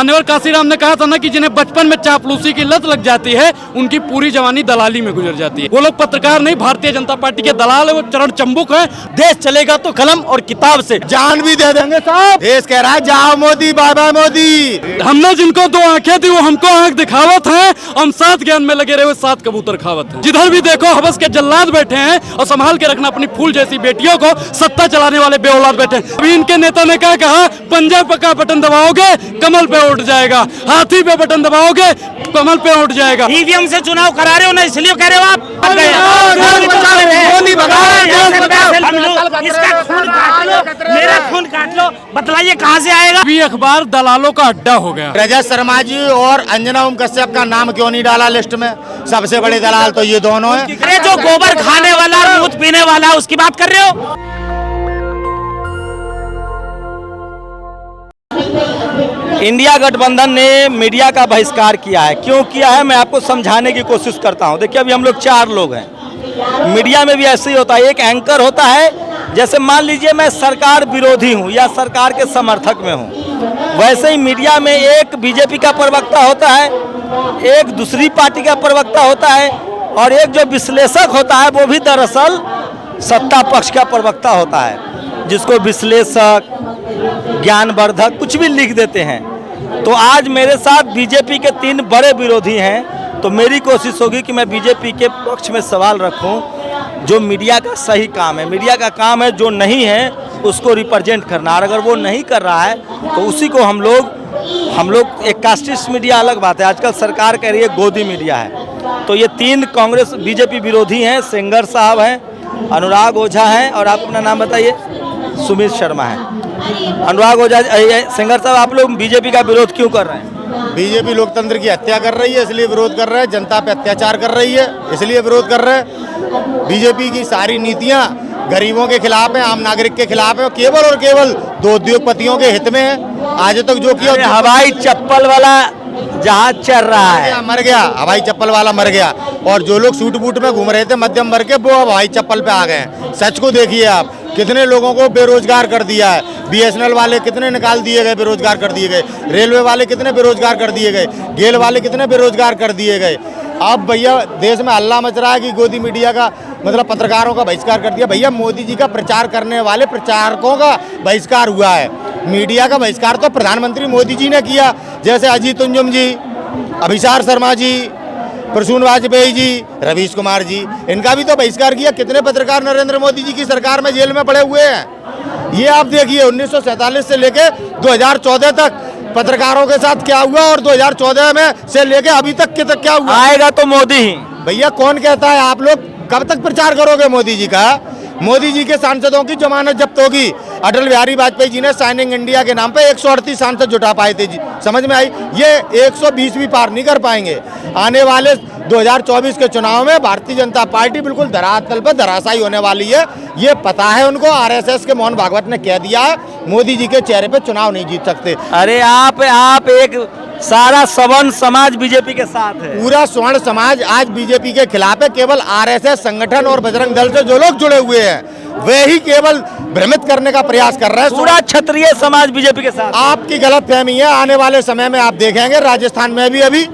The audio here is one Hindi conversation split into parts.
मान्यवर काशीराम ने कहा था ना कि जिन्हें बचपन में चापलूसी की लत लग जाती है उनकी पूरी जवानी दलाली में गुजर जाती है। वो लोग पत्रकार नहीं, भारतीय जनता पार्टी के दलाल है, वो चरण चंबुक है। देश चलेगा तो कलम और किताब से, जान भी दे देंगे साहब। देश कह रहा है जाओ मोदी, बाय बाय मोदी। हमने जिनको 2 आंखें दी वो हमको आंख दिखावत है, हम 7 ज्ञान में लगे रहे 7 कबूतर खावत है। जिधर भी देखो हवस के जल्लाद बैठे हैं और संभाल के रखना अपनी फूल जैसी बेटियों को, सत्ता चलाने वाले बेऔलाद बैठे हैं। अभी इनके नेता ने क्या कहा, पंजा पक्का बटन दबाओगे कमल पे उठ जाएगा, हाथी पे बटन दबाओगे कमल पे उठ जाएगा। ईवीएम से चुनाव करा रहे हो ना, इसलिए कह रहे हो आप। इसका खून काट लो, मेरा खून काट लो, बतलाइए कहाँ से आएगा। अभी अखबार दलालों का अड्डा हो गया। रजत शर्मा जी और अंजना ओम कश्यप का नाम क्यों नहीं डाला लिस्ट में? सबसे बड़े दलाल तो ये दोनों हैं। अरे जो गोबर खाने वाला, दूध पीने वाला, उसकी बात कर रहे हो। इंडिया गठबंधन ने मीडिया का बहिष्कार किया है। क्यों किया है मैं आपको समझाने की कोशिश करता हूं। देखिए अभी हम लोग 4 लोग हैं। मीडिया में भी ऐसे ही होता है, एक एंकर होता है। जैसे मान लीजिए मैं सरकार विरोधी हूं या सरकार के समर्थक में हूं, वैसे ही मीडिया में एक बीजेपी का प्रवक्ता होता है, एक दूसरी पार्टी का प्रवक्ता होता है और एक जो विश्लेषक होता है वो भी दरअसल सत्ता पक्ष का प्रवक्ता होता है, जिसको विश्लेषक, ज्ञानवर्धक कुछ भी लिख देते हैं। तो आज मेरे साथ बीजेपी के 3 बड़े विरोधी हैं, तो मेरी कोशिश होगी कि मैं बीजेपी के पक्ष में सवाल रखूं। जो मीडिया का सही काम है, मीडिया का काम है जो नहीं है उसको रिप्रेजेंट करना, और अगर वो नहीं कर रहा है तो उसी को हम लोग एक कास्टिस्ट मीडिया अलग बात है, आजकल सरकार कह रही है गोदी मीडिया है। तो ये 3 कांग्रेस बीजेपी विरोधी हैं, सेंगर साहब हैं, अनुराग ओझा हैं और आप अपना नाम बताइए। सुमित शर्मा है। अनुराग ओझा, सेंगर साहब, आप लोग बीजेपी का विरोध क्यों कर रहे हैं? बीजेपी लोकतंत्र की हत्या कर रही है इसलिए विरोध कर रहे हैं। जनता पे अत्याचार कर रही है इसलिए विरोध कर रहे हैं। बीजेपी की सारी नीतियां गरीबों के खिलाफ है, आम नागरिक के खिलाफ है, केवल और केवल 2 उद्योगपतियों के हित में है। आज तक जो किया, हवाई चप्पल वाला जहाज चल रहा है, मर गया, हवाई चप्पल वाला मर गया। और जो लोग सूट बूट में घूम रहे थे मध्यम वर्ग के, वो अब हवाई चप्पल पे आ गए हैं। सच को देखिए आप, कितने लोगों को बेरोजगार कर दिया है। बीएसएनएल वाले कितने निकाल दिए गए, बेरोजगार कर दिए गए। रेलवे वाले कितने बेरोजगार कर दिए गए। गेल वाले कितने बेरोजगार कर दिए गए। अब भैया देश में हल्ला मच रहा है कि गोदी मीडिया का मतलब पत्रकारों का बहिष्कार कर दिया। भैया मोदी जी का प्रचार करने वाले प्रचारकों का बहिष्कार हुआ है। मीडिया का बहिष्कार तो प्रधानमंत्री मोदी जी ने किया, जैसे अजीत अंजुम जी, अभिसार शर्मा जी, प्रसून वाजपेयी जी, रवीश कुमार जी, इनका भी तो बहिष्कार किया। कितने पत्रकार नरेंद्र मोदी जी की सरकार में जेल में पड़े हुए हैं। ये आप देखिए 1947 से लेके 2014 तक पत्रकारों के साथ क्या हुआ और 2014 में से लेके अभी तक क्या हुआ। आएगा तो मोदी ही। भैया कौन कहता है, आप लोग कब तक प्रचार करोगे मोदी जी का? मोदी जी के सांसदों की जमानत जब्त होगी। अटल बिहारी वाजपेयी जी ने साइनिंग इंडिया के नाम पे 138 सांसद जुटा पाए थे जी, समझ में आई? ये 120 भी पार नहीं कर पाएंगे। आने वाले 2024 के चुनाव में भारतीय जनता पार्टी बिल्कुल धरातल पर धराशायी होने वाली है। ये पता है उनको। आरएसएस के मोहन भागवत ने कह दिया है मोदी जी के चेहरे पे चुनाव नहीं जीत सकते। अरे आप एक सारा सवर्ण समाज बीजेपी के साथ है। पूरा स्वर्ण समाज आज बीजेपी के खिलाफ है। केवल आरएसएस संगठन और बजरंग दल से जो लोग जुड़े हुए हैं वे ही केवल भ्रमित करने का प्रयास कर रहे हैं। पूरा क्षत्रिय समाज बीजेपी के साथ। आपकी गलतफहमी है। आने वाले समय में आप देखेंगे राजस्थान में भी अभी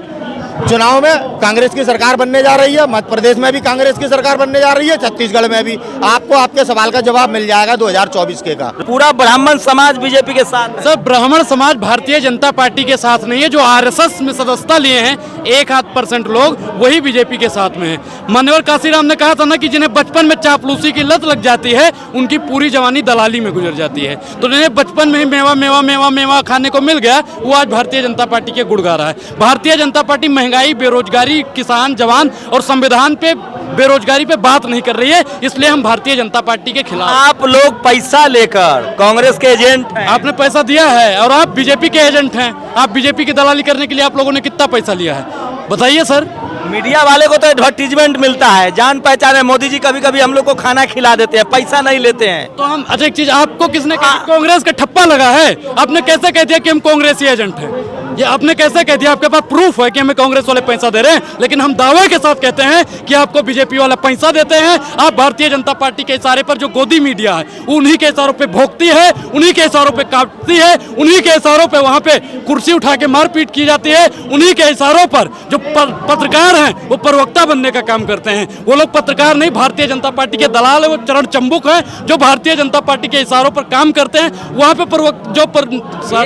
चुनाव में कांग्रेस की सरकार बनने जा रही है, मध्य प्रदेश में भी कांग्रेस की सरकार बनने जा रही है, छत्तीसगढ़ में भी। आपको आपके सवाल का जवाब मिल जाएगा 2024 के का। पूरा ब्राह्मण समाज बीजेपी के साथ है। सर ब्राह्मण समाज भारतीय जनता पार्टी के साथ नहीं है। जो आरएसएस में सदस्यता लिए हैं 1% लोग, वही बीजेपी के साथ में है। मान्यवर काशीराम ने कहा था ना कि जिन्हें बचपन में चापलूसी की लत लग जाती है उनकी पूरी जवानी दलाली में गुजर जाती है। तो जिन्हें बचपन में ही मेवा मेवा मेवा मेवा खाने को मिल गया, वो आज भारतीय जनता पार्टी के गुड़ गा रहा है। भारतीय जनता पार्टी महंगाई, बेरोजगारी, किसान, जवान और संविधान पे बेरोजगारी पे बात नहीं कर रही है, इसलिए हम भारतीय जनता पार्टी के खिलाफ। आप लोग पैसा लेकर कांग्रेस के एजेंट हैं। आपने पैसा दिया है और आप बीजेपी के एजेंट हैं। आप बीजेपी की दलाली करने के लिए आप लोगों ने कितना पैसा लिया है बताइए सर। मीडिया वाले को तो एडवर्टीजमेंट मिलता है, जान पहचान है। मोदी जी कभी कभी हम लोग को खाना खिला देते हैं, पैसा नहीं लेते हैं। तो हम अच्छा एक चीज आपको किसने कहा कांग्रेस का ठप्पा लगा है? आपने कैसे कह दिया कि हम कांग्रेसी एजेंट हैं? ये आपने कैसे कह दिया? आपके पास प्रूफ है कि हमें कांग्रेस वाले पैसा दे रहे हैं, लेकिन हम दावे के साथ कहते हैं कि आपको बीजेपी वाला पैसा देते हैं। आप भारतीय जनता पार्टी के इशारे पर जो गोदी मीडिया है उन्हीं के इशारों पे भोंकती है, उन्हीं के इशारों पे काटती है, उन्हीं के इशारों पे वहां पे कुर्सी उठा के मारपीट की जाती है, उन्हीं के इशारों पर जो पत्रकार हैं वो प्रवक्ता बनने का काम करते हैं। वो लोग पत्रकार नहीं, भारतीय जनता पार्टी के दलाल है, वो चरण चंबुक है जो भारतीय जनता पार्टी के इशारों पर काम करते हैं। वहां पे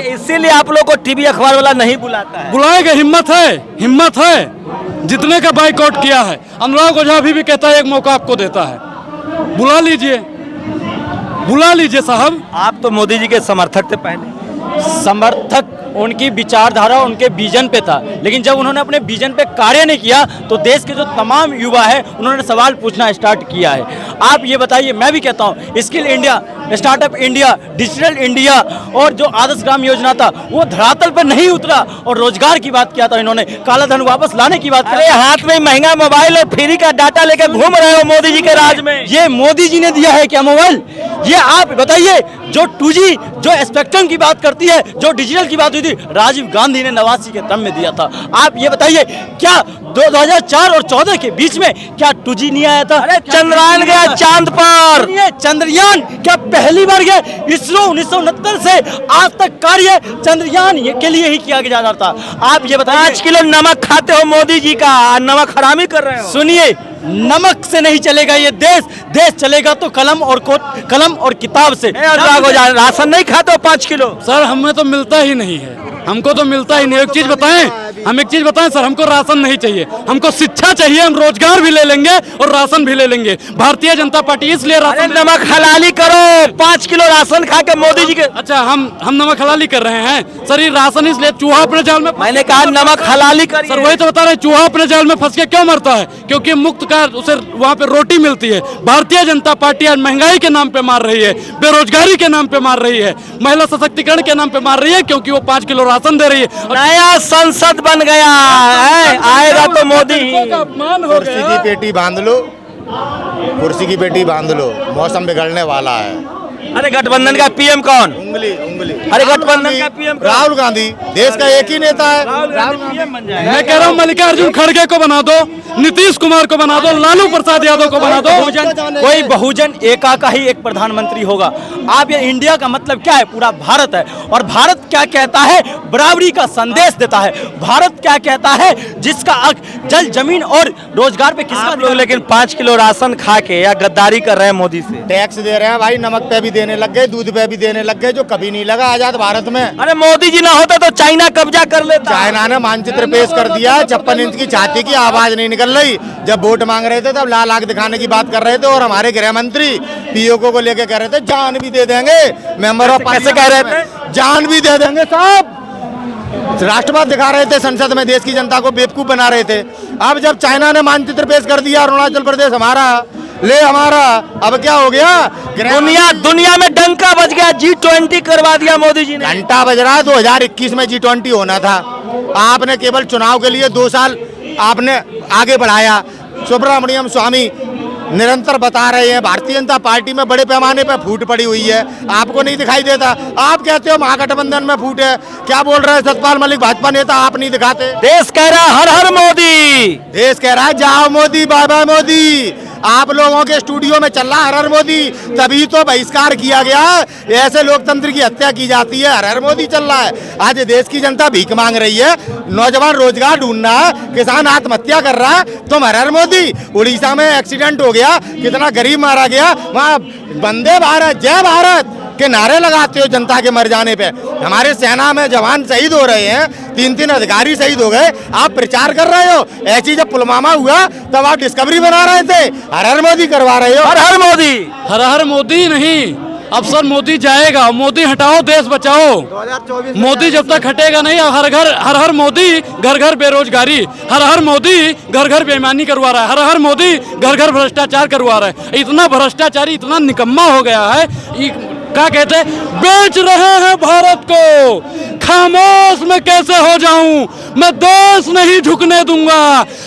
इसीलिए आप लोग को टीवी अखबार वाला नहीं बुलाता है। बुलाएगा, हिम्मत है जितने का बाइकआउट किया है। अनुराग ओझा भी कहता है एक मौका आपको देता है, बुला लीजिए साहब। आप तो मोदी जी के समर्थक थे पहले। समर्थक उनकी विचारधारा उनके विजन पे था, लेकिन जब उन्होंने अपने विजन पे कार्य नहीं किया तो देश के जो तमाम युवा है उन्होंने सवाल पूछना स्टार्ट किया है। आप ये बताइए, मैं भी कहता हूँ skill India, startup India, digital India और जो आदर्श ग्राम योजना था वो धरातल पर नहीं उतरा और रोजगार की बात किया था इन्होंने, काला धन वापस लाने की बात। अरे हाथ में महंगा मोबाइल और फ्री का डाटा लेकर घूम रहे हो मोदी जी के राज में। ये मोदी जी ने दिया है क्या मोबाइल? ये आप बताइए, जो 2G जो स्पेक्ट्रम की बात करती है, जो डिजिटल की बात हुई थी, राजीव गांधी ने 89 के दम में दिया था। आप ये बताइए क्या 2004 और 14 के बीच में क्या 2G नहीं आया था? अरे चंद्रयान गया चांद पर। ये चंद्रयान क्या पहली बार गया? इसरो 1969 से आज तक कार्य चंद्रयान के लिए ही किया जा रहा था। आप ये बताइए, 5 किलो नमक खाते हो मोदी जी का, नमक हरामी कर रहे हो। सुनिए, नमक से नहीं चलेगा ये देश चलेगा तो कलम और किताब से। राशन नहीं खाते हो 5 किलो? सर हमें तो मिलता ही नहीं है, हमको तो मिलता ही नहीं। एक चीज बताएं सर, हमको राशन नहीं चाहिए, हमको शिक्षा चाहिए। हम रोजगार भी ले लेंगे और राशन भी ले लेंगे। भारतीय जनता पार्टी इसलिए राशन नमक हलाली करो, 5 किलो राशन खा के मोदी जी के। अच्छा हम नमक हलाली कर रहे हैं सर? ये राशन इसलिए चूहा अपने जाल में, मैंने कहा नमक हलाली कर। सर वही तो बता रहे, चूहा अपने जाल में फंस के क्यों मरता है? क्योंकि मुक्त का उसे वहाँ पे रोटी मिलती है। भारतीय जनता पार्टी आज महंगाई के नाम पे मार रही है, बेरोजगारी के नाम पे मार रही है, महिला सशक्तिकरण के नाम पे मार रही है, क्योंकि वो 5 किलो राशन दे रही है। नया संसद बन गया है, आएगा तो मोदी। अपमान हो कुर्सी की पेटी बांध लो, कुर्सी की पेटी बांध लो, मौसम बिगड़ने वाला है। अरे गठबंधन का पीएम कौन? उंगली अरे गठबंधन का पीएम राहुल गांधी, देश का एक ही नेता है। पीएम बन जाएगा। मैं कह रहा हूँ मल्लिकार्जुन खड़गे को बना दो, नीतीश कुमार को बना दो, लालू प्रसाद यादव को बना दो। कोई बहुजन एका का ही एक प्रधानमंत्री होगा। आप ये इंडिया का मतलब क्या है? पूरा भारत है। और भारत क्या कहता है? बराबरी का संदेश देता है। भारत क्या कहता है? जिसका हक जल, जमीन और रोजगार पे किसका लोग लेकिन 5 किलो राशन खा के या गद्दारी कर रहे हैं मोदी से। टैक्स दे रहे हैं भाई, नमक पे भी देने लग गए, दूध पे भी देने लग गए, जो कभी नहीं लगा आजाद भारत में। अरे मोदी जी ना होता तो चाइना कब्जा कर लेता। चाइना ने मानचित्र पेश कर दिया, 56 इंच की छाती की आवाज नहीं निकल रही। जब वोट मांग रहे थे तब लाल आंख दिखाने की बात कर रहे थे, और हमारे गृह मंत्री पीओके को लेके कह रहे थे जान भी दे देंगे। मेंबर ऑफ कैसे कह रहे थे? जान भी दे देंगे साहब। राष्ट्रवाद दिखा रहे थे संसद में, देश की जनता को बेवकूफ बना रहे थे। अब जब चाइना ने मानचित्र पेश कर दिया, अरुणाचल प्रदेश हमारा हमारा, अब क्या हो गया? दुनिया में डंका बज गया, G20 करवा दिया मोदी जी ने। घंटा बज रहा है। 2021 में G20 होना था, आपने केवल चुनाव के लिए 2 साल आपने आगे बढ़ाया। सुब्रमण्यम स्वामी निरंतर बता रहे हैं भारतीय जनता पार्टी में बड़े पैमाने पर फूट पड़ी हुई है, आपको नहीं दिखाई देता। आप कहते हो महागठबंधन में फूट है, क्या बोल रहे हैं सतपाल मलिक भाजपा नेता? आप नहीं दिखाते। देश कह रहा हर हर मोदी, देश कह रहा है जाओ मोदी, बाय बाय मोदी। आप लोगों के स्टूडियो में चल रहा हर हर मोदी, तभी तो बहिष्कार किया गया। ऐसे लोकतंत्र की हत्या की जाती है, हर हर मोदी चल रहा है। आज देश की जनता भीख मांग रही है, नौजवान रोजगार ढूंढ रहा है, किसान आत्महत्या कर रहा है, तुम हर हर मोदी। उड़ीसा में एक्सीडेंट हो गया, कितना गरीब मारा गया, वहाँ वंदे भारत, जय भारत के नारे लगाते हो जनता के मर जाने पे। हमारे सेना में जवान शहीद हो रहे हैं, 3 अधिकारी शहीद हो गए, आप प्रचार कर रहे हो। ऐसी जब पुलवामा हुआ तब आप डिस्कवरी बना रहे थे, हर हर मोदी करवा रहे हो। हर हर मोदी, हर हर मोदी नहीं, अब सर मोदी जाएगा। मोदी हटाओ, देश बचाओ। 2024 मोदी जब तक हटेगा नहीं, हर हर मोदी घर घर बेरोजगारी, हर हर मोदी घर घर बेईमानी करवा रहा है, हर हर मोदी घर घर भ्रष्टाचार करवा रहा है। इतना भ्रष्टाचारी, इतना निकम्मा हो गया है, क्या कहते हैं, बेच रहे हैं भारत को, खामोश मैं कैसे हो जाऊं, मैं देश नहीं झुकने दूंगा।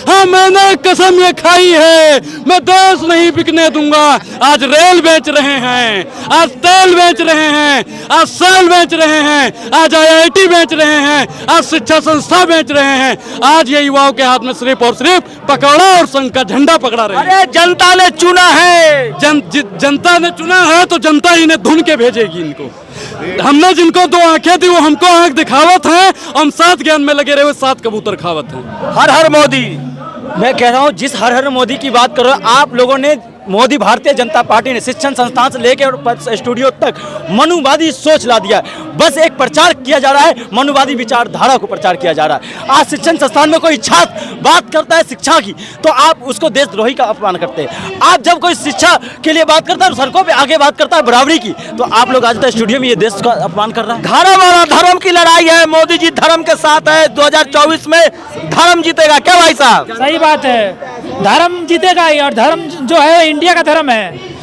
हाँ, मैंने कसम ये खाई है, मैं देश नहीं बिकने दूंगा। आज रेल बेच रहे हैं, आज तेल बेच रहे हैं, आज सेल बेच रहे हैं, आज IIT बेच रहे हैं, आज शिक्षा संस्था बेच रहे हैं। आज ये युवाओं के हाथ में सिर्फ और सिर्फ पकौड़ा और संघ का झंडा पकड़ा रहे हैं। अरे जनता ने चुना है, जनता ने चुना है तो जनता ही ने धुन के भेजेगी इनको। हमने जिनको 2 आंखें दी वो हमको आंख दिखावत है, हम 7 ज्ञान में लगे रहे हुए 7 कबूतर खावत हैं। हर हर मोदी। मैं कह रहा हूँ जिस हर हर मोदी की बात कर रहे हो आप लोगों ने, मोदी भारतीय जनता पार्टी ने शिक्षण संस्थान से लेकर स्टूडियो तक मनुवादी सोच ला दिया है। बस एक प्रचार किया जा रहा है, मनुवादी विचारधारा को प्रचार किया जा रहा है। आज शिक्षण संस्थान में कोई छात्र बात करता है शिक्षा की तो आप उसको देशद्रोही का अपमान करते हैं। आप जब कोई शिक्षा के लिए बात करता है, सड़कों पे आगे बात करता है बराबरी की, तो आप लोग आज तक स्टूडियो में ये देश का अपमान कर रहा है। धर्म और अधर्म की लड़ाई है, मोदी जी धर्म के साथ है। 2024 में धर्म जीतेगा क्या भाई साहब? सही बात है, धर्म जीतेगा ही, और धर्म जो है इंडिया का धर्म है।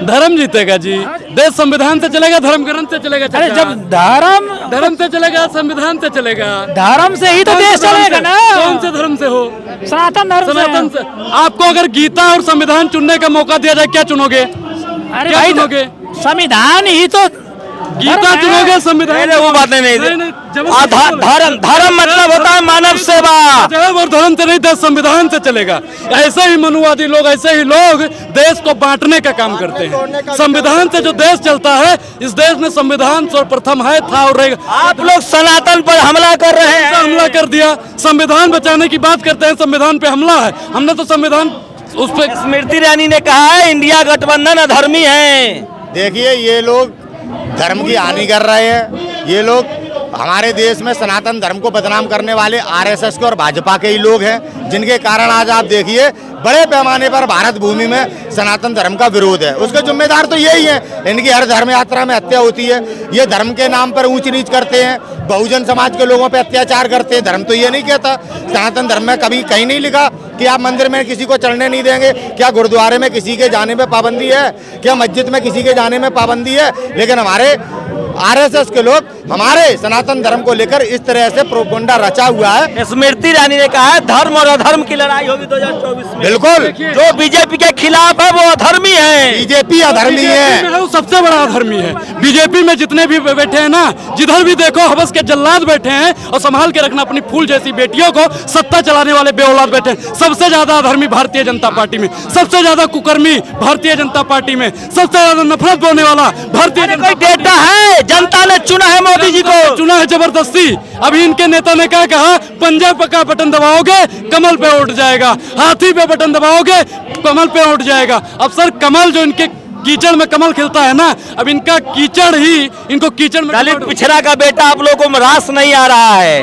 धर्म जीतेगा जी, देश संविधान से चलेगा, धर्म ग्रंथ से चलेगा। अरे जब धर्म से चलेगा, संविधान से चलेगा, धर्म से ही तो देश चलेगा ना। कौन से धर्म से हो? सनातन धर्म सनातन से। आपको अगर गीता और संविधान चुनने का मौका दिया जाए, क्या चुनोगे? अरे क्या भाई चुनोगे? संविधान ही तो गीता चुनोगे, संविधान? वो बात नहीं। धर्म मतलब होता है मानव सेवा। और धर्म से नहीं, देश संविधान से चलेगा। ऐसे ही मनुवादी लोग, ऐसे ही लोग देश को बांटने का काम करते हैं। संविधान से जो देश चलता है, इस देश में संविधान सर्वप्रथम है, था और रहेगा। आप लोग सनातन पर हमला कर रहे हैं। हमला कर दिया, संविधान बचाने की बात करते हैं, संविधान पे हमला है। हमने तो संविधान उस पर। स्मृति ईरानी ने कहा है इंडिया गठबंधन अधर्मी है। देखिए, ये लोग धर्म की हानि कर रहे हैं। ये लोग हमारे देश में सनातन धर्म को बदनाम करने वाले RSS के और भाजपा के ही लोग हैं, जिनके कारण आज आप देखिए बड़े पैमाने पर भारत भूमि में सनातन धर्म का विरोध है। उसके जिम्मेदार तो यही है। इनकी हर धर्म यात्रा में हत्या होती है। ये धर्म के नाम पर ऊंच नीच करते हैं, बहुजन समाज के लोगों पे अत्याचार करते हैं। धर्म तो ये नहीं कहता, सनातन धर्म में कभी कहीं नहीं लिखा कि आप मंदिर में किसी को चढ़ने नहीं देंगे। क्या गुरुद्वारे में किसी के जाने में पाबंदी है? क्या मस्जिद में किसी के जाने में पाबंदी है? लेकिन हमारे RSS के लोग हमारे सनातन धर्म को लेकर इस तरह से प्रोपगंडा रचा हुआ है। स्मृति ईरानी ने कहा है धर्म और अधर्म की लड़ाई होगी 2024 में। बिल्कुल, जो बीजेपी के खिलाफ है वो अधर्मी है। बीजेपी अधर्मी है, वो सबसे बड़ा अधर्मी है। बीजेपी में जितने भी बैठे हैं ना, जिधर भी देखो हवस के जल्लाद बैठे हैं, और संभाल के रखना अपनी फूल जैसी बेटियों को, सत्ता चलाने वाले बेऔलाद बैठे हैं। सबसे ज्यादा अधर्मी भारतीय जनता पार्टी में, सबसे ज्यादा कुकर्मी भारतीय जनता पार्टी में, सबसे ज्यादा नफरत बोलने वाला भारतीय जनता। डेटा है, जनता ने चुना है मोदी जी को, चुना है जबरदस्ती। अभी इनके नेता ने क्या कहा? पंजे पे का बटन दबाओगे कमल पे उठ जाएगा, हाथी पे बटन दबाओगे कमल पे उठ जाएगा। अब सर, कमल जो इनके कीचड़ में कमल खिलता है ना, अब इनका कीचड़ ही इनको कीचड़ में। दलित पिछड़ा का बेटा आप लोगों को रास नहीं आ रहा है,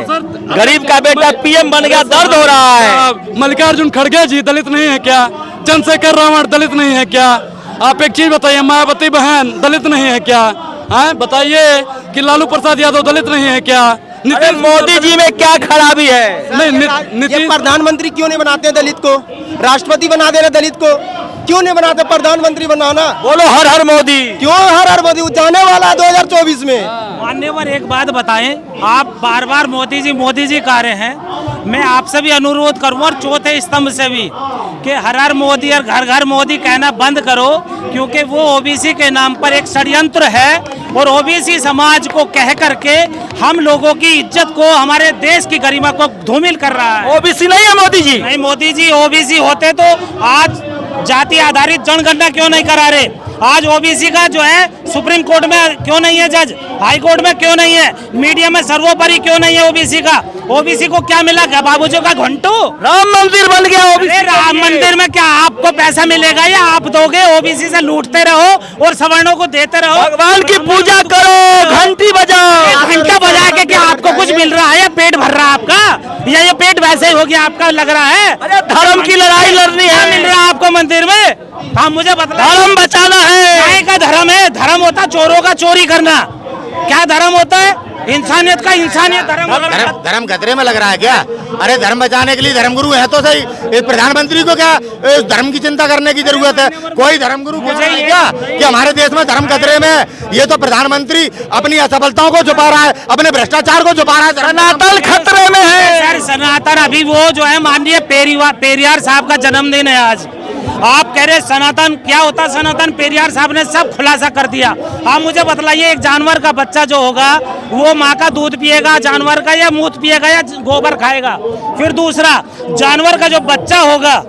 गरीब का बेटा PM बन गया, दर्द हो रहा है। मल्लिकार्जुन खड़गे जी दलित नहीं है क्या? चंद्रशेखर रावण दलित नहीं है क्या? आप एक चीज बताइए, मायावती बहन दलित नहीं है क्या? हाँ बताइए कि लालू प्रसाद यादव दलित नहीं है क्या? अरे मोदी जी में क्या खराबी है? नहीं, ये प्रधानमंत्री क्यों नहीं बनाते दलित को? राष्ट्रपति बना दे रहे दलित को, क्यों नहीं बनाते प्रधानमंत्री बनाना? बोलो हर हर मोदी। क्यों हर हर मोदी? जाने वाला है 2024 में। मान्यवर एक बात बताएं, आप बार बार मोदी जी कह रहे हैं। मैं आपसे भी अनुरोध करूंगा और चौथे स्तंभ से भी कि हर हर मोदी और घर घर मोदी कहना बंद करो, क्योंकि वो OBC के नाम पर एक षड्यंत्र है और OBC समाज को कह करके हम लोगों की इज्जत को, हमारे देश की गरिमा को धूमिल कर रहा है। OBC नहीं है मोदी जी। नहीं, मोदी जी OBC होते तो आज जाति आधारित जनगणना क्यों नहीं करा रहे? आज OBC का जो है सुप्रीम कोर्ट में क्यों नहीं है जज, हाई कोर्ट में क्यों नहीं है, मीडिया में सर्वोपरि क्यों नहीं है OBC का? OBC को क्या मिला? क्या बाबूजी का घंटू? राम मंदिर बन गया OBC। अरे राम मंदिर में क्या आपको पैसा मिलेगा या आप दोगे? OBC से लूटते रहो और सवर्णों को देते रहो। भगवान की पूजा करो, घंटी बजाओ। घंटा बजा के क्या आपको कुछ मिल रहा है या पेट भर रहा है आपका? या ये पेट वैसे ही हो गया आपका लग रहा है? अरे धर्म की लड़ाई लड़नी क्या है। मिल रहा है आपको मंदिर में? हाँ मुझे बता। धर्म बचाना है। का धर्म है? धर्म होता चोरों का चोरी करना। क्या धर्म होता है? इंसानियत का इंसानियत धर्म होता है। धर्म खतरे में लग रहा है क्या? अरे धर्म बचाने के लिए धर्मगुरु है तो सही। इस प्रधानमंत्री को क्या इस धर्म की चिंता करने की जरूरत है? कोई धर्मगुरु मुझे क्या कि हमारे देश में धर्म खतरे में है? ये तो प्रधानमंत्री अपनी असफलताओं को छुपा रहा है, अपने भ्रष्टाचार को छुपा रहा है। सनातन खतरे में है सर। सनातन अभी वो जो है माननीय पेरियार साहब का जन्मदिन है आज। आप कह रहे सनातन क्या होता है? सनातन पेरियार साहब ने सब खुलासा कर दिया। आप मुझे बतलाइए, एक जानवर का बच्चा जो होगा वो माँ का दूध पिएगा जानवर का, या मूत्र पिएगा, या गोबर खाएगा? फिर दूसरा, जानवर का जो बच्चा होगा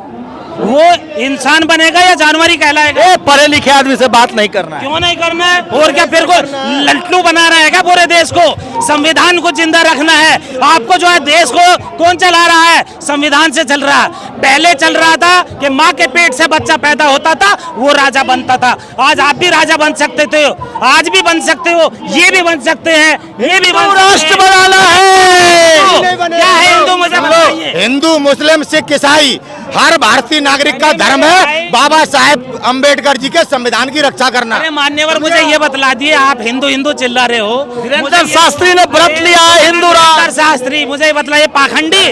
वो इंसान बनेगा या जानवर ही कहलाएगा? पढ़े लिखे आदमी से बात नहीं करना है। क्यों नहीं करना है? और क्या फिर को लल्लू बना रहा है क्या पूरे देश को? संविधान को जिंदा रखना है आपको। जो है देश को कौन चला रहा है? संविधान से चल रहा है। पहले चल रहा था कि माँ के पेट से बच्चा पैदा होता था, वो राजा बनता था। आज आप भी राजा बन सकते थे, आज भी बन सकते हो, ये भी बन सकते हैं, ये भी राष्ट्र बनाना है। क्या है हिंदू? मुझे बताइए। हिंदू, मुस्लिम, सिख, ईसाई हर भारतीय नागरिक का धर्म है बाबा साहेब अम्बेडकर जी के संविधान की रक्षा करना। अरे मान्यवर, मुझे ये बतला दिए, आप हिंदू हिंदू चिल्ला रहे हो। धीरेन्द्र शास्त्री ने व्रत लिया है हिंदू राष्ट्र। शास्त्री मुझे बताइए, पाखंडी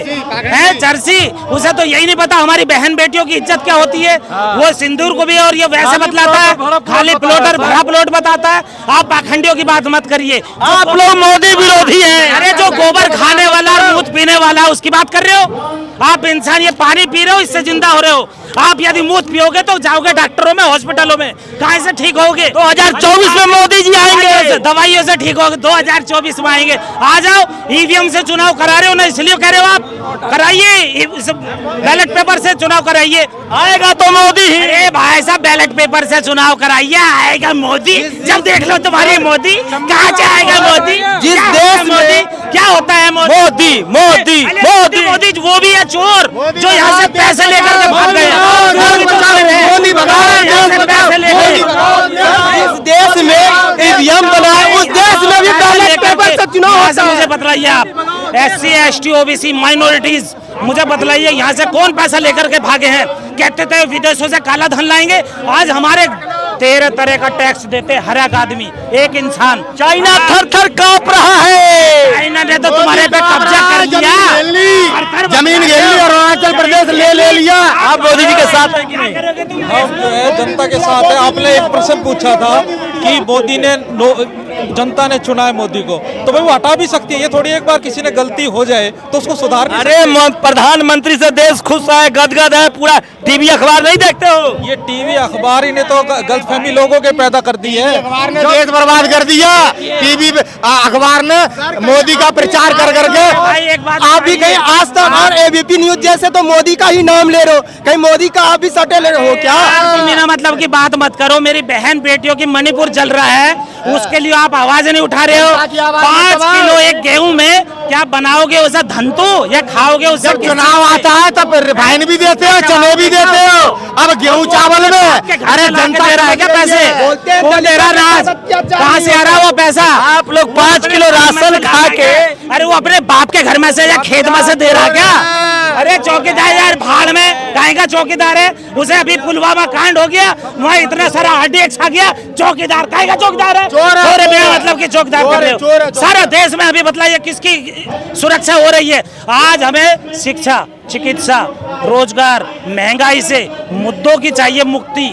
है, चर्सी, उसे तो यही नहीं पता हमारी बहन बेटियों की इज्जत क्या होती है। वो सिंदूर को भी और ये वैसे बतलाता है, खाली प्लॉट और भरा प्लॉट बताता है। आप पाखंडियों की बात मत करिए, आप लोग मोदी विरोधी हैं। अरे जो गोबर खाने वाला और दूध पीने वाला उसकी बात कर रहे हो आप? इंसान ये पानी पी रहे हो, इससे जिंदा हो रहे हो आप। यदि मूत पियोगे तो जाओगे डॉक्टरों में, हॉस्पिटलों में, कहाँ से ठीक होगे? 2024 में मोदी जी आएंगे, दवाइयों से ठीक होगे। 2024 में आएंगे। आ जाओ, ईवीएम से चुनाव करा रहे हो ना, इसलिए कह रहे हो आप कराइए, बैलेट पेपर से चुनाव कराइए, आएगा तो मोदी ही। अरे भाई साहब, बैलेट पेपर से चुनाव कराइए, आएगा मोदी। जब देख लो तुम्हारी मोदी, कहाँ से आएगा मोदी? जिस देश मोदी क्या होता है? मोदी मोदी मोदी मोदी वो भी है चोर जो यहाँ से पैसे लेकर के भाग गए। मोदी भगा रहे हैं, पैसे लेकर इस देश में ईवीएम बनाए, उस देश में भी बैलेट पेपर से चुनाव होता है। मुझे बतलाइए आप, SC ST OBC माइनॉरिटीज, मुझे बतलाइए यहाँ से कौन पैसा लेकर के भागे हैं? कहते थे विदेशों से काला धन लाएंगे, आज हमारे 13 तरह का टैक्स देते हर एक आदमी, एक इंसान। चाइना थर थर कांप रहा है। चाइना ने तो तुम्हारे पे कब्जा कर लिया, जमीन घेर ली और अरुणाचल प्रदेश ले लिया। आप मोदी जी के साथ हैं कि नहीं? हम जो है जनता के साथ है। आपने एक प्रश्न पूछा था कि मोदी ने जनता ने चुना है मोदी को, तो भाई वो हटा भी सकती है। ये थोड़ी एक बार किसी ने गलती हो जाए तो उसको सुधार। अरे प्रधानमंत्री से देश खुश है, गदगद है, पूरा टीवी अखबार नहीं देखते हो? ये टीवी अखबार ही ने तो गलतफहमी लोगों के पैदा कर दी है। अखबार ने देश बर्बाद कर दिया। टीवी अखबार ने मोदी का प्रचार कर करके। आप भी कहीं आज तक और ABP न्यूज जैसे तो मोदी का ही नाम ले रहे हो, कहीं मोदी का आप भी सटे ले रहे हो क्या? बिना मतलब की बात मत करो। मेरी बहन बेटियों की मणिपुर जल रहा है, उसके लिए आप आवाज नहीं उठा रहे हो। 5 किलो एक गेहूं में क्या बनाओगे? उसे धंतु या खाओगे? उससे जब चुनाव आता है तब रिफाइन भी देते हो, चने भी देते हो, अब गेहूं चावल में। अरे जनता दे रहा है क्या पैसे? कौन दे रहा राज? कहाँ से आ रहा है वो पैसा? आप लोग 5 किलो राशन खा के, अरे वो अपने बाप के घर में से या खेत में से दे रहा क्या? अरे चौकीदार यार, भाड़ में गाय का चौकीदार है, उसे अभी पुलवामा कांड हो गया, वहाँ इतना सारा RDX आ गया, चौकीदार गाय का चौकीदार है। चोर बिना मतलब की चौकीदार कर रहे हो। सारा देश में अभी बतलाइए किसकी सुरक्षा हो रही है? आज हमें शिक्षा, चिकित्सा, रोजगार, महंगाई से मुद्दों की चाहिए मुक्ति,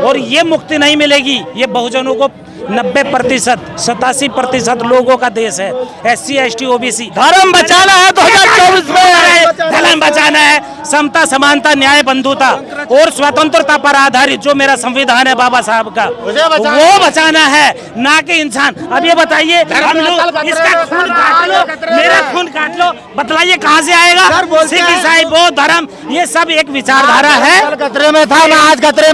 और ये मुक्ति नहीं मिलेगी। ये बहुजनों को 90%, 87% लोगों का देश है। SC ST OBC धर्म बचाना है 2024 में। धर्म बचाना है, समता, समानता, न्याय, बंधुता और स्वतंत्रता पर आधारित जो मेरा संविधान है बाबा साहब का, वो बचाना है, ना कि इंसान। अब ये बताइए, हम लोग इसका खून काट लो, मेरा खून काट लो, बतलाइए कहाँ से आएगा? सिख, ईसाई, बौद्ध धर्म, ये सब एक विचारधारा है। खतरे में था ना, आज खतरे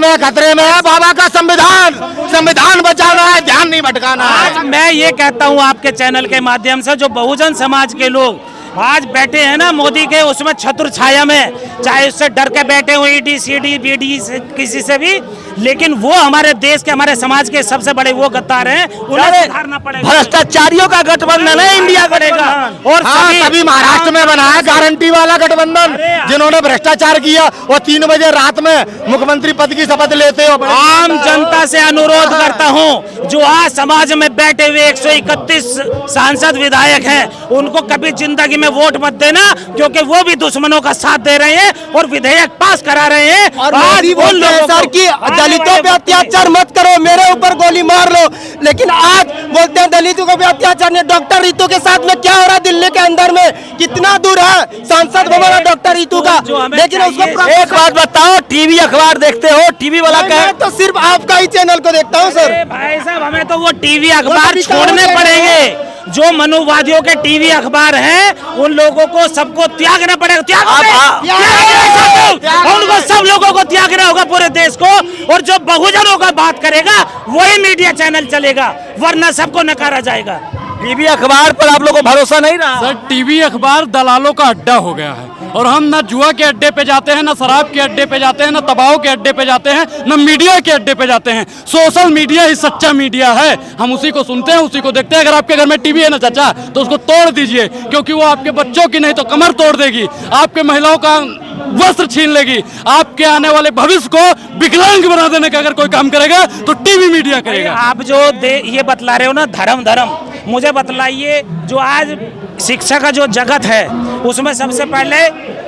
में है बाबा का संविधान। संविधान बचाना है, ध्यान नहीं भटकाना है। आज मैं ये कहता हूँ आपके चैनल के माध्यम से, जो बहुजन समाज के लोग आज बैठे हैं ना मोदी के उसमें छत्र छाया में, चाहे उससे डर के बैठे हो ईडी सीडी बीडी से किसी से भी, लेकिन वो हमारे देश के हमारे समाज के सबसे बड़े वो गद्दार हैं, उन्हें सुधारना पड़ेगा। भ्रष्टाचारियों का गठबंधन है इंडिया करेगा। और तभी महाराष्ट्र में बना है गारंटी वाला गठबंधन, जिन्होंने भ्रष्टाचार किया और 3 बजे रात में मुख्यमंत्री पद की शपथ लेते हो। आम जनता से अनुरोध करता हूं, जो आज समाज में बैठे हुए 131 सांसद विधायक हैं, उनको कभी जिंदगी में वोट मत देना, क्योंकि वो भी दुश्मनों का साथ दे रहे हैं और विधेयक पास करा रहे हैं। और मोदी बोलते हैं सर कि दलितों पे अत्याचार मत करो, मेरे ऊपर गोली मार लो, लेकिन आज बोलते हैं दलितों को भी अत्याचार नहीं। डॉक्टर रितु के साथ में क्या हो रहा है दिल्ली के अंदर में, कितना दूर है सांसद भवन डॉक्टर रितु का, लेकिन उसको एक बात बताओ, टीवी अखबार देखते हो? टीवी वाला मैं तो सिर्फ आपका ही चैनल को देखता हूँ सर। भाई साहब, हमें तो वो टीवी अखबार छोड़ने पड़ेंगे। जो मनुवादियों के टीवी अखबार हैं, उन लोगों को सबको त्यागना पड़ेगा। उनको सब लोगों को त्यागना होगा, पूरे देश को। और जो बहुजनों का बात करेगा वही मीडिया चैनल चलेगा, वरना सबको नकारा जाएगा। टीवी अखबार पर आप लोगों को भरोसा नहीं रहा? सर, टीवी अखबार दलालों का अड्डा हो गया है, और हम ना जुआ के अड्डे पे जाते हैं, ना शराब के अड्डे पे जाते हैं, ना दबाव के अड्डे पे जाते हैं, ना मीडिया के अड्डे पे जाते हैं। सोशल मीडिया ही सच्चा मीडिया है, हम उसी को सुनते हैं, उसी को देखते हैं। अगर आपके घर में टीवी है ना चाचा, तो उसको तोड़ दीजिए, क्योंकि वो आपके बच्चों की नहीं तो कमर तोड़ देगी, आपके महिलाओं का वस्त्र छीन लेगी, आपके आने वाले भविष्य को विकलांग बना देने का अगर कोई काम करेगा तो टीवी मीडिया करेगा। आप जो ये बतला रहे हो ना, धर्म, मुझे बतलाइए, जो आज शिक्षा का जो जगत है उसमें सबसे पहले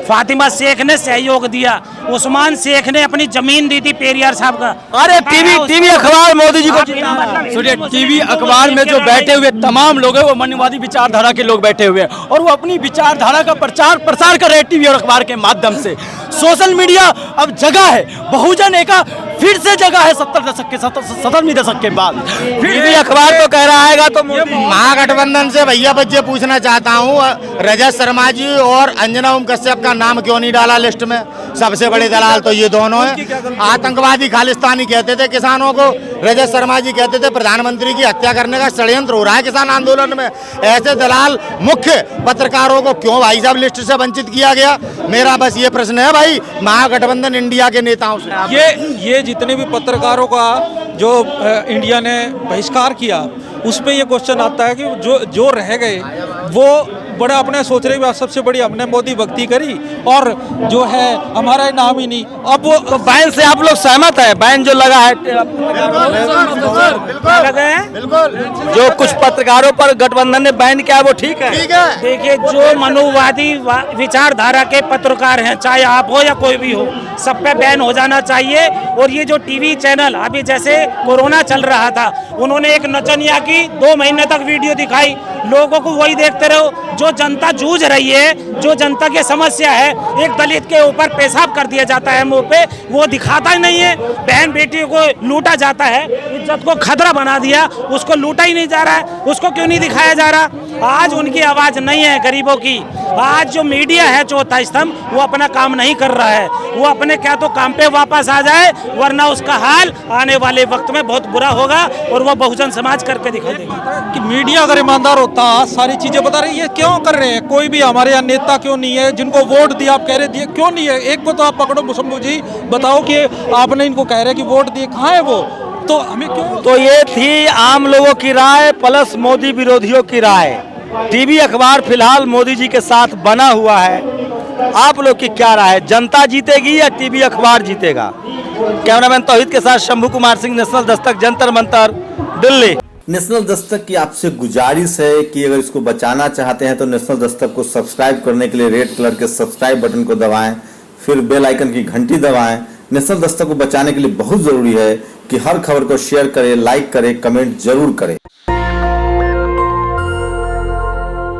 फातिमा शेख ने सहयोग दिया, उस्मान शेख ने अपनी जमीन दी थी पेरियार साहब का। अरे टीवी अखबार मोदी जी को सुनिए, टीवी अखबार में जो बैठे हुए तमाम लोग हैं वो मनुवादी विचारधारा के लोग बैठे हुए हैं, और वो अपनी विचारधारा का प्रचार प्रसार कर रहे हैं टीवी और अखबार के माध्यम से। सोशल मीडिया अब जगह है, बहुजन एका फिर से जगह है 70वीं दशक के बाद। टीवी अखबार तो कह रहा है तो महागठबंधन से भैया बच्चे पूछना चाहता हूँ, रजत शर्मा जी और अंजना ओम कश्यप का नाम क्यों नहीं डाला लिस्ट में? सबसे बड़े दलाल तो ये दोनों हैं। आतंकवादी खालिस्तानी कहते थे किसानों को, रजत शर्मा जी कहते थे प्रधानमंत्री की हत्या करने का षड्यंत्र हो रहा है किसान आंदोलन में। ऐसे दलाल मुख्य पत्रकारों को क्यों भाई साहब लिस्ट से वंचित किया गया? मेरा बस ये प्रश्न है भाई महागठबंधन इंडिया के नेताओं से। ये जितने भी पत्रकारों का जो इंडिया ने बहिष्कार किया, उस पे ये क्वेश्चन आता है कि जो रह गए वो बड़ा अपने सोच रहे हैं सबसे बड़ी हमने मोदी भक्ति करी और जो है हमारा नाम ही नहीं। अब वो तो बैन से आप लोग सहमत है? बैन जो लगा है बिल्कुल, जो कुछ पत्रकारों पर गठबंधन ने बैन किया वो ठीक है? देखिए, जो मनुवादी विचारधारा के पत्रकार हैं, चाहे आप हो या कोई भी हो, सब पे बैन हो जाना चाहिए। और ये जो टीवी चैनल अभी जैसे कोरोना चल रहा था, उन्होंने एक नचनिया की 2 महीने तक वीडियो दिखाई, लोगों को वही देखते रहो। जो जनता जूझ रही है, जो जनता की समस्या है, एक दलित के ऊपर पेशाब कर दिया जाता है मुंह पे, वो दिखाता ही नहीं है। बहन बेटियों को लूटा जाता है, इज्जत को खतरा बना दिया, उसको लूटा ही नहीं जा रहा है, उसको क्यों नहीं दिखाया जा रहा? आज उनकी आवाज नहीं है गरीबों की। आज जो मीडिया है चौथा स्तंभ, वो अपना काम नहीं कर रहा है। वो अपने क्या तो काम पे वापस आ जाए, वरना उसका हाल आने वाले वक्त में बहुत बुरा होगा और वो बहुजन समाज करके दिखा देगा। कि मीडिया अगर ईमानदार होता, सारी चीजें बता रही है, क्यों कर रहे हैं? कोई भी हमारे यहाँ नेता क्यों नहीं है जिनको वोट दिया? आप कह रहे दिए, क्यों नहीं है? एक को तो आप पकड़ो मुसम्मू जी, बताओ कि आपने इनको कह रहे कि वोट दिए, कहाँ है वो? तो हमें क्यों? तो ये थी आम लोगों की राय प्लस मोदी विरोधियों की राय। टीवी अखबार फिलहाल मोदी जी के साथ बना हुआ है। आप लोग की क्या राय है? जनता जीतेगी या टीवी अखबार जीतेगा? कैमरामैन तौहीद के साथ शंभू कुमार सिंह, नेशनल दस्तक, जंतर मंतर, दिल्ली। नेशनल दस्तक की आपसे गुजारिश है कि अगर इसको बचाना चाहते हैं तो नेशनल दस्तक को सब्सक्राइब करने के लिए रेड कलर के सब्सक्राइब बटन को दबाएं, फिर बेल आइकन की घंटी दबाएं। नेशनल दस्तक को बचाने के लिए बहुत जरूरी है कि हर खबर को शेयर करें, लाइक करें, कमेंट जरूर करें।